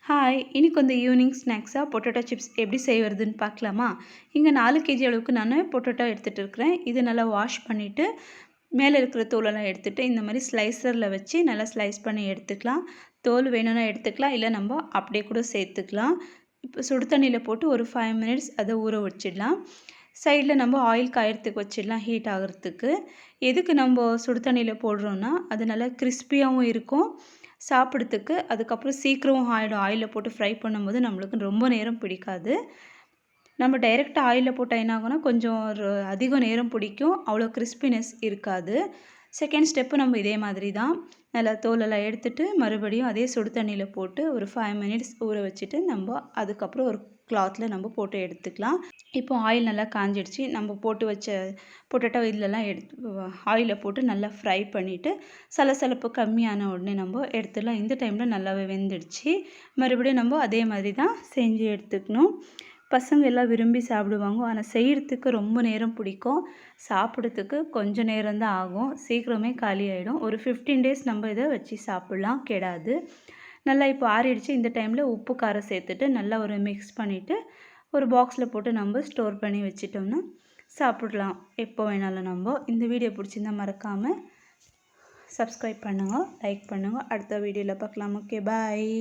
Hi! இன்னைக்கு வந்து evening ஸ்நாக்ஸா potato chips எப்படி செய்வதுன்னு பார்க்கலாமா? இங்கே 4 கேஜி அளவுக்கு நான் பொட்டேட்டோ எடுத்துகிட்டு இருக்கிறேன். இது நல்லா வாஷ் பண்ணிவிட்டு மேலே இருக்கிற தோலெல்லாம் எடுத்துட்டு இந்த மாதிரி ஸ்லைசரில் வச்சு நல்லா ஸ்லைஸ் பண்ணி எடுத்துக்கலாம். தோல் வேணும்னா எடுத்துக்கலாம், இல்லை நம்ம அப்படியே கூட சேர்த்துக்கலாம். இப்போ சுடு தண்ணியில் போட்டு ஒரு 5 மினிட்ஸ் அதை ஊற வச்சிடலாம். சைடில் நம்ம ஆயில் காயறதுக்கு வச்சிடலாம், ஹீட் ஆகிறதுக்கு. எதுக்கு நம்ம சுடு தண்ணியில் போடுறோன்னா அது நல்லா கிறிஸ்பியாகவும் இருக்கும் சாப்பிட்றதுக்கு. அதுக்கப்புறம் சீக்கிரம் ஆகிடும். ஆயிலில் போட்டு ஃப்ரை பண்ணும்போது நம்மளுக்கு ரொம்ப நேரம் பிடிக்காது. நம்ம டைரெக்டாக ஆயிலில் போட்டால் என்ன ஆகும்னா கொஞ்சம் அதிக நேரம் பிடிக்கும், அவ்வளோ கிறிஸ்பினஸ் இருக்காது. செகண்ட் ஸ்டெப்பு நம்ம இதே மாதிரி தான் நல்லா தோலெல்லாம் எடுத்துகிட்டு மறுபடியும் அதே சுடு தண்ணியில் போட்டு ஒரு 5 மினிட்ஸ் ஊற வச்சுட்டு நம்ம அதுக்கப்புறம் ஒரு கிளாத்தில் நம்ம போட்டு எடுத்துக்கலாம். இப்போ ஆயில் நல்லா காஞ்சிடுச்சு. நம்ம போட்டு வச்ச பொட்டேட்டோ இதிலலாம் ஆயிலில் போட்டு நல்லா ஃப்ரை பண்ணிவிட்டு சலசலப்பு கம்மியான உடனே நம்ம எடுத்துடலாம். இந்த டைமில் நல்லாவே வெந்துடுச்சு. மறுபடியும் நம்ம அதே மாதிரி தான் செஞ்சு எடுத்துக்கணும். பசங்க எல்லாம் விரும்பி சாப்பிடுவாங்க. ஆனால் செய்கிறதுக்கு ரொம்ப நேரம் பிடிக்கும், சாப்பிட்றதுக்கு கொஞ்சம் நேரம் தான் ஆகும், சீக்கிரமே காலி ஆகிடும். ஒரு 15 டேஸ் நம்ம இதை வச்சு சாப்பிட்லாம், கெடாது. நல்லா இப்போ ஆறிடுச்சு. இந்த டைமில் உப்பு காரம் சேர்த்துட்டு நல்லா ஒரு மிக்ஸ் பண்ணிவிட்டு ஒரு பாக்ஸில் போட்டு நம்ம ஸ்டோர் பண்ணி வச்சிட்டோம்னா சாப்பிடலாம் எப்போ வேணாலும். நம்ம இந்த வீடியோ பிடிச்சிருந்தால் மறக்காமல் சப்ஸ்கிரைப் பண்ணுங்கள், லைக் பண்ணுங்கள். அடுத்த வீடியோவில் பார்க்கலாம். ஓகே, பாய்.